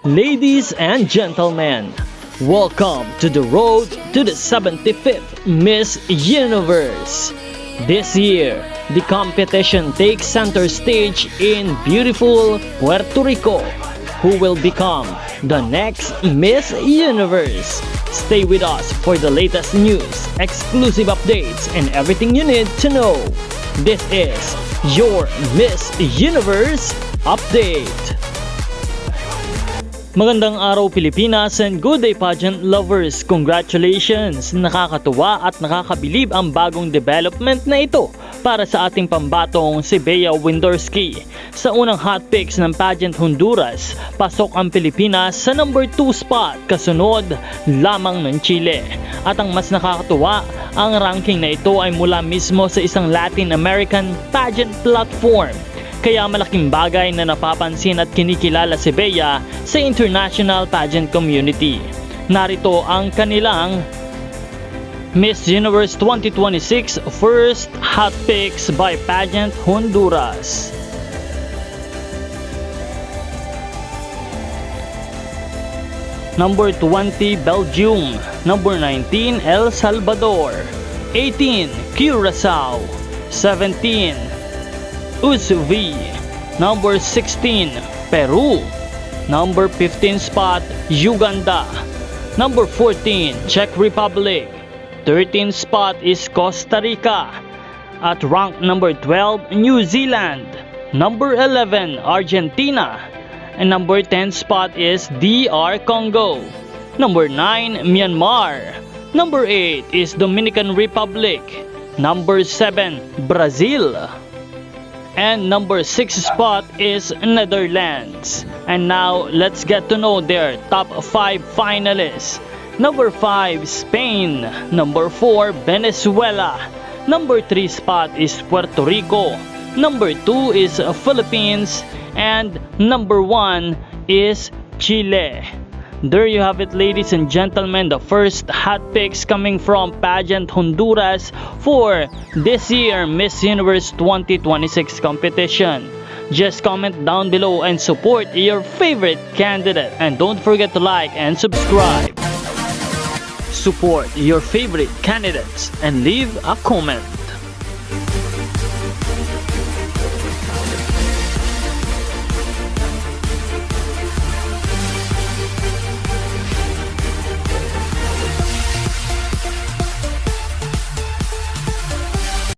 Ladies and gentlemen, welcome to the road to the 75th Miss Universe. This year, the competition takes center stage in beautiful Puerto Rico. Who will become the next Miss Universe? Stay with us for the latest news, exclusive updates, and everything you need to know. This is your Miss Universe Update. Magandang araw Pilipinas and good day pageant lovers! Congratulations! Nakakatuwa at nakakabilib ang bagong development na ito para sa ating pambatong si Bea Wyndorski. Sa unang hot picks ng pageant Honduras, pasok ang Pilipinas sa number 2 spot kasunod lamang ng Chile. At ang mas nakakatuwa, ang ranking na ito ay mula mismo sa isang Latin American pageant platform. Kaya malaking bagay na napapansin at kinikilala si Bea sa international pageant community. Narito ang kanilang Miss Universe 2026 first hot picks by Pageant Honduras. Number 20, Belgium. Number 19, El Salvador. 18, Curaçao. 17, Usuvi. Number 16, Peru. Number 15 spot, Uganda. Number 14, Czech Republic. 13 spot is Costa Rica. At rank number 12, New Zealand. Number 11, Argentina. And number 10 spot is DR Congo. Number 9, Myanmar. Number 8 is Dominican Republic. Number 7, Brazil. And number 6 spot is Netherlands. And now let's get to know their top 5 finalists. Number 5, Spain. Number 4, Venezuela. Number 3 spot is Puerto Rico. Number 2 is Philippines. And number 1 is Chile. There you have it, ladies and gentlemen, the first hot picks coming from Pageant Honduras for this year Miss Universe 2026 competition. Just comment down below and support your favorite candidate, and don't forget to like and subscribe. Support your favorite candidates and leave a comment.